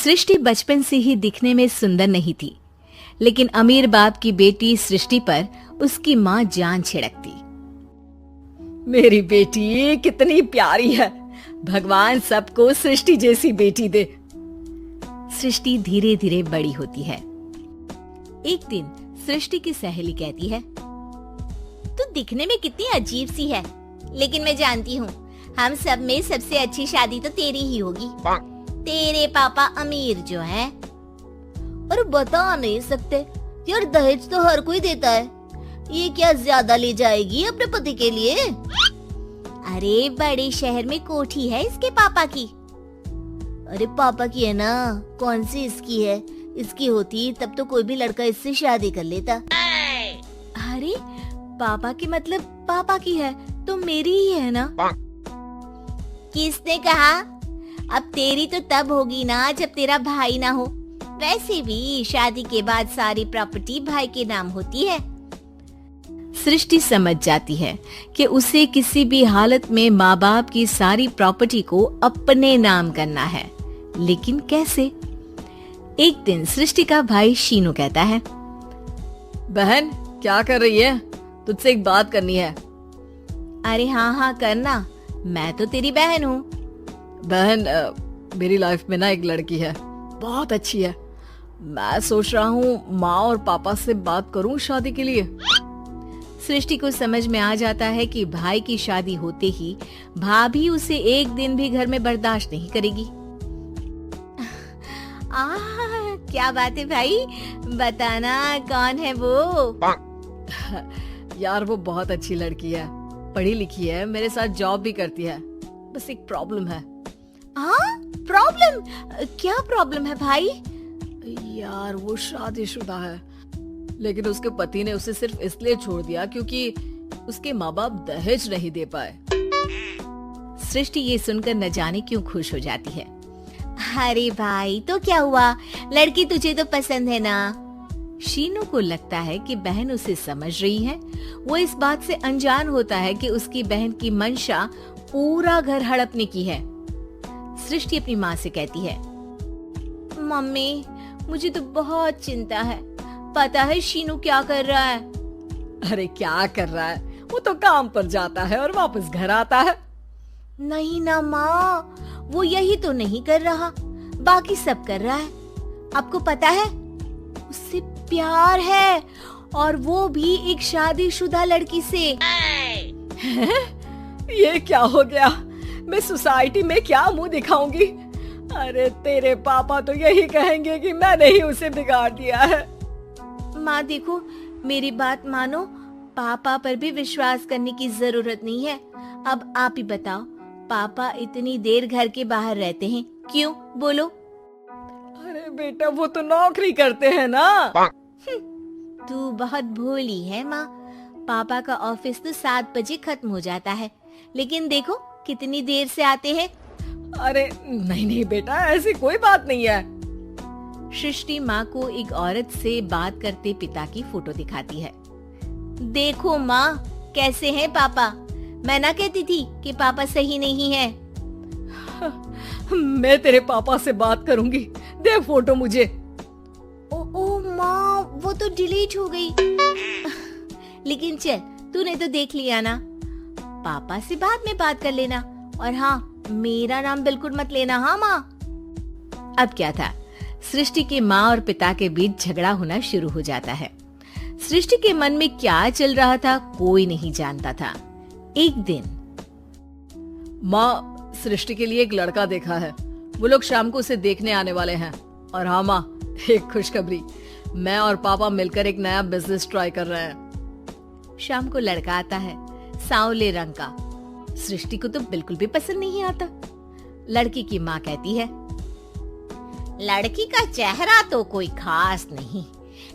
सृष्टि बचपन से ही दिखने में सुंदर नहीं थी, लेकिन अमीर बाप की बेटी सृष्टि पर उसकी माँ जान छिड़कती। मेरी बेटी कितनी प्यारी है, भगवान सबको सृष्टि जैसी बेटी दे। सृष्टि धीरे धीरे बड़ी होती है। एक दिन सृष्टि की सहेली कहती है, तू दिखने में कितनी अजीब सी है, लेकिन मैं जानती हूँ हम सब में सबसे अच्छी शादी तो तेरी ही होगी। तेरे पापा अमीर जो हैं। और बता नहीं सकते यार, दहेज तो हर कोई देता है, ये क्या ज्यादा ले जाएगी अपने पति के लिए? अरे बड़े शहर में कोठी है इसके पापा की। अरे पापा की है ना, कौन सी इसकी है? इसकी होती तब तो कोई भी लड़का इससे शादी कर लेता। अरे पापा की मतलब पापा की है तो मेरी ही है ना? किसने कहा? अब तेरी तो तब होगी ना जब तेरा भाई ना हो। वैसे भी शादी के बाद सारी प्रॉपर्टी भाई के नाम होती है। सृष्टि समझ जाती है कि उसे किसी भी हालत में माँ बाप की सारी प्रॉपर्टी को अपने नाम करना है, लेकिन कैसे? एक दिन सृष्टि का भाई शीनू कहता है, बहन क्या कर रही है? तुझसे एक बात करनी है। अरे हाँ करना, मैं तो तेरी बहन हूँ। बहन मेरी लाइफ में ना एक लड़की है, बहुत अच्छी है। मैं सोच रहा हूँ माँ और पापा से बात करूँ शादी के लिए। सृष्टि को समझ में आ जाता है कि भाई की शादी होते ही भाभी उसे एक दिन भी घर में बर्दाश्त नहीं करेगी। क्या बात है भाई, बताना कौन है वो? यार वो बहुत अच्छी लड़की है, पढ़ी लिखी है, मेरे साथ जॉब भी करती है। बस एक प्रॉब्लम है। प्रॉब्लम? क्या प्रॉब्लम है भाई? यार वो शादीशुदा है, लेकिन उसके पति ने उसे सिर्फ इसलिए छोड़ दिया क्योंकि उसके माँ बाप दहेज नहीं दे पाए। सृष्टि ये सुनकर न जाने क्यों खुश हो जाती है। अरे भाई तो क्या हुआ, लड़की तुझे तो पसंद है ना? शीनू को लगता है कि बहन उसे समझ रही है। वो इस बात से अनजान होता है कि उसकी बहन की मंशा पूरा घर हड़पने की है। सृष्टि अपनी माँ से कहती है, मम्मी मुझे तो बहुत चिंता है। पता है शीनू क्या कर रहा है? अरे क्या कर रहा है? वो तो काम पर जाता है और वापस घर आता है। नहीं ना माँ, वो यही तो नहीं कर रहा, बाकी सब कर रहा है। आपको पता है उससे प्यार है, और वो भी एक शादीशुदा लड़की से। ये क्या हो गया? मैं सोसाइटी में क्या मुंह दिखाऊंगी? अरे तेरे पापा तो यही कहेंगे कि मैंने ही उसे बिगाड़ दिया है। माँ देखो, मेरी बात मानो, पापा पर भी विश्वास करने की जरूरत नहीं है। अब आप ही बताओ, पापा इतनी देर घर के बाहर रहते हैं क्यों? बोलो। अरे बेटा वो तो नौकरी करते हैं ना। तू बहुत भोली है माँ। पापा का ऑफिस तो 7 बजे खत्म हो जाता है, लेकिन देखो कितनी देर से आते हैं। अरे नहीं बेटा, ऐसी कोई बात नहीं है। सृष्टि माँ को एक औरत से बात करते पिता की फोटो दिखाती है। देखो माँ कैसे हैं पापा। मैं ना कहती थी कि पापा सही नहीं है। मैं तेरे पापा से बात करूंगी, दे फोटो मुझे। ओ माँ, वो तो डिलीट हो गई। लेकिन चल, तूने तो देख लिया ना। पापा से बाद में बात कर लेना, और हाँ मेरा नाम बिल्कुल मत लेना। हाँ माँ। अब क्या था, सृष्टि के माँ और पिता के बीच झगड़ा होना शुरू हो जाता है। सृष्टि के मन में क्या चल रहा था कोई नहीं जानता था। एक दिन, माँ सृष्टि के लिए एक लड़का देखा है, वो लोग शाम को उसे देखने आने वाले हैं। और हाँ माँ, एक खुशखबरी, मैं और पापा मिलकर एक नया बिजनेस ट्राई कर रहे हैं। शाम को लड़का आता है, सांवले रंग का। सृष्टि को तो बिल्कुल भी पसंद नहीं आता। लड़की की माँ कहती है, लड़की का चेहरा तो कोई खास नहीं,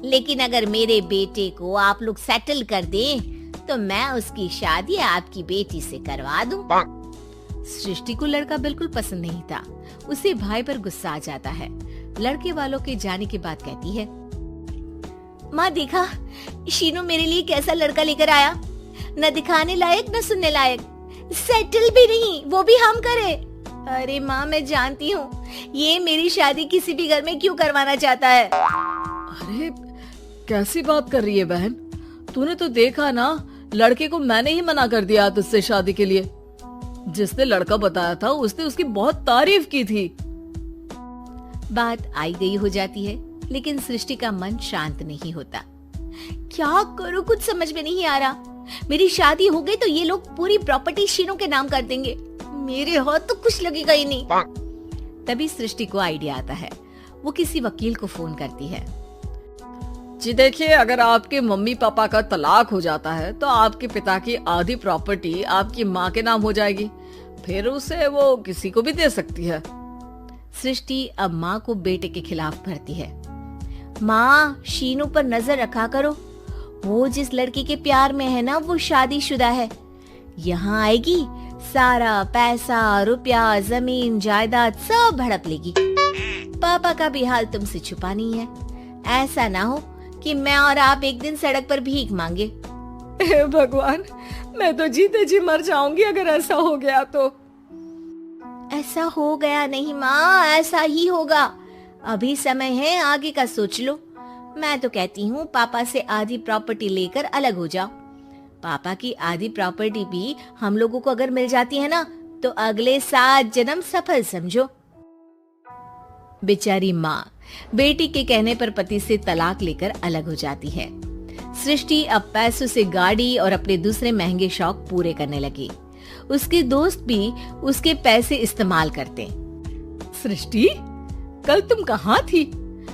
लेकिन अगर मेरे बेटे को आप लोग सेटल कर दें तो मैं उसकी शादी आपकी बेटी से करवा दूं। सृष्टि को लड़का बिल्कुल पसंद नहीं था। उसे भाई पर गुस्सा आ जाता है। लड़के वालों के जाने के बाद कहती है, माँ देखा शीनू मेरे लिए कैसा लड़का लेकर आया, न दिखाने लायक न सुनने लायक, सेटल भी नहीं, वो भी हम करे। अरे माँ मैं जानती हूँ ये मेरी शादी किसी भी घर में क्यों करवाना चाहता है? अरे कैसी बात कर रही है बहन, तूने तो देखा ना, लड़के को मैंने ही मना कर दिया तुझसे शादी के लिए। जिसने लड़का बताया था उसने उसकी बहुत तारीफ की थी। बात आई गई हो जाती है, लेकिन सृष्टि का मन शांत नहीं होता। क्या करूं, कुछ समझ में नहीं आ रहा। मेरी शादी हो गई तो ये लोग पूरी प्रॉपर्टी शीनू के नाम कर देंगे। मेरे हाथ तो कुछ लगेगा ही नहीं। तभी सृष्टि को आइडिया आता है। वो किसी वकील को फोन करती है। जी देखिए, अगर आपके मम्मी पापा का तलाक हो जाता है तो आपके पिता की आधी प्रॉपर्टी आपकी माँ के नाम हो जाएगी, फिर उसे वो किसी को भी दे सकती है। सृष्टि अब माँ को बेटे के खिलाफ भरती है। माँ, शीनू पर नजर रखा करो। वो जिस लड़की के प्यार में है ना, वो शादीशुदा है। यहाँ आएगी, सारा पैसा, रुपया, जमीन, जायदाद सब हड़प लेगी। पापा का भी हाल तुमसे छुपा नहीं है। ऐसा ना हो कि मैं और आप एक दिन सड़क पर भीख मांगे। हे भगवान, मैं तो जीते जी मर जाऊंगी अगर ऐसा हो गया तो। ऐसा हो गया नहीं माँ, ऐसा ही होगा। अभी समय है, आगे का सोच लो। मैं तो कहती हूँ पापा से आधी प्रॉपर्टी लेकर अलग हो जाओ। पापा की आधी प्रॉपर्टी भी हम लोगों को अगर मिल जाती है ना, तो अगले 7 जन्म सफल समझो। बेचारी माँ बेटी के कहने पर पति से तलाक लेकर अलग हो जाती है। सृष्टि अब पैसों से गाड़ी और अपने दूसरे महंगे शौक पूरे करने लगी। उसके दोस्त भी उसके पैसे इस्तेमाल करते। सृष्टि, कल तुम कहाँ थी?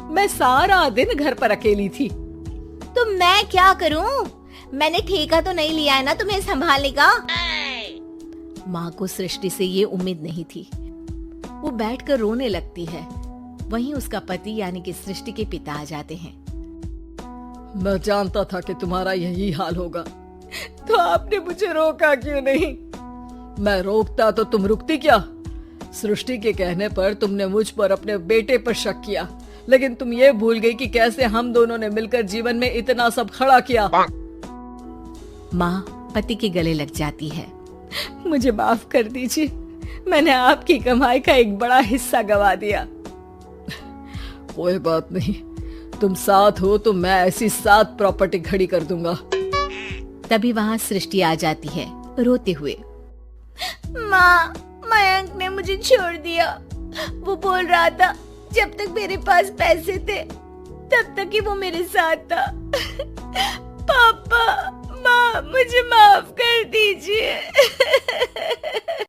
मैं सारा दिन घर पर अकेली थी। तो मैं क्या करूं? मैंने ठेका तो नहीं लिया है ना तुम्हें संभालने का। माँ को सृष्टि से ये उम्मीद नहीं थी। वो बैठकर रोने लगती है। वहीं उसका पति यानी कि सृष्टि के पिता आ जाते हैं। मैं जानता था कि तुम्हारा यही हाल होगा, तो आपने मुझे रोका क्यों नहीं? मैं रोकता तो तुम रुकती क्या? सृष्टि के कहने पर तुमने मुझ पर अपने बेटे पर शक किया, लेकिन तुम ये भूल गई कि कैसे हम दोनों ने मिलकर जीवन में इतना सब खड़ा किया। माँ पति के गले लग जाती है। मुझे माफ कर दीजिए, मैंने आपकी कमाई का एक बड़ा हिस्सा गवा दिया। कोई बात नहीं, तुम साथ हो तो मैं ऐसी 7 प्रॉपर्टी खड़ी कर दूंगा। तभी वहाँ सृष्टि आ जाती है रोते हुए। माँ, मयंक ने मुझे छोड़ दिया। वो बोल रहा था जब तक मेरे पास पैसे थे तब तक ही वो मेरे साथ था। पापा, माँ, मुझे माफ कर दीजिए।